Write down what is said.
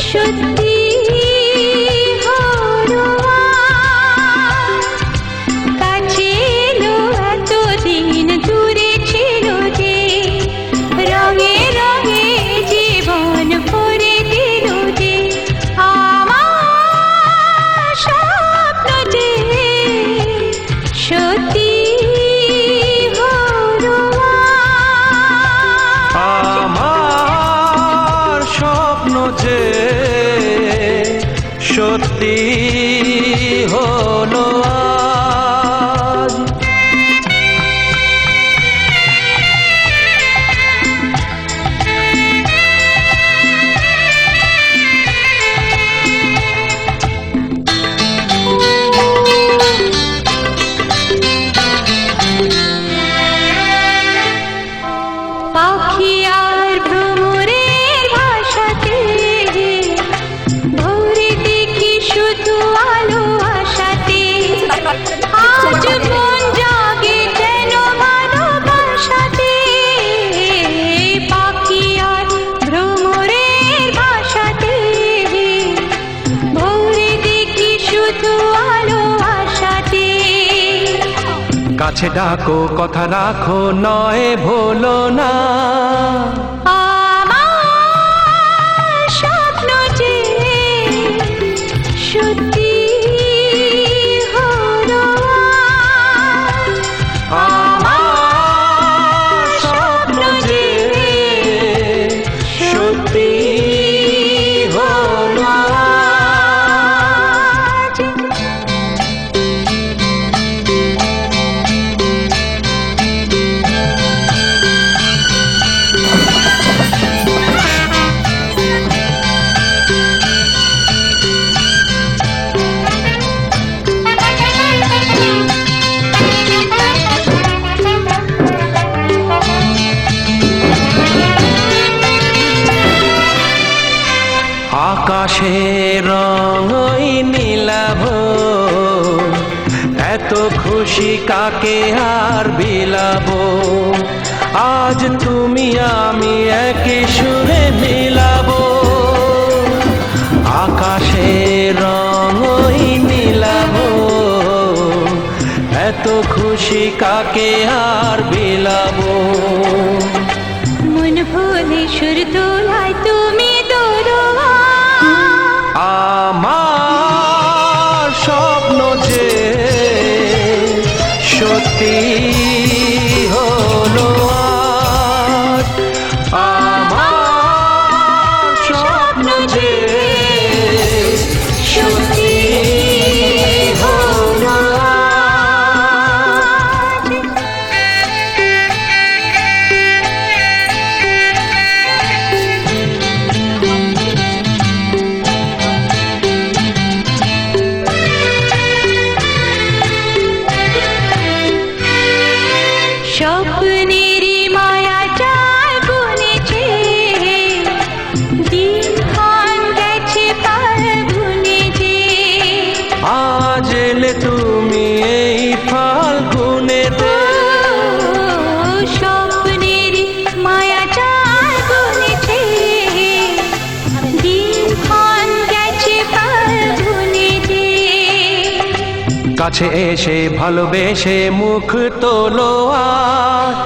সত্যি হলো কাছে এলো এতদিন দূরে ছিল যে রঙে রঙে জীবন ভরে দিল যে আমার স্বপ্ন যে সত্যি হলো আমার স্বপ্ন যে সত্যি হলো আজ। পাখি আর ভ্রমরের ভাষাতে ভোরে দেখি শুধু আলো আশাতে আজ মন জাগে যেন ভালোবাসাতে পাখি আর ভ্রমরের ভাষাতে ভোরে দেখি শুধু আলো আশাতে কাছে ডাকো কথা রাখো নয় ভোলো না আমার স্বপ্ন যে সত্যি হলো আমার স্বপ্ন যে সত্যি হলো আজ। আকাশের রঙই নীলাভ এত খুশি কাকে আর বিলাবো আজ তুমি আমি একই সুরে মিলাবো আকাশের রঙই নীলাভ এত খুশি কাকে আর বিলাবো মন ভুলে সুর দোলায় তুমি দোরোয়া আমার স্বপ্ন যে সত্যি হলো আজ। আমার স্বপ্ন যে সত্যি হলো আজ। স্বপ্নেরই মায়া চায় বুনেছে দিনক্ষণ গেছে পার বুনেছে আজ এলে তুমি এই ফাল্গুনেতে স্বপ্নেরই মায়া চায় বুনেছে দিনক্ষণ গেছে পার বুনেছে কাছে এসে ভালোবেসে মুখ তোলো আজ।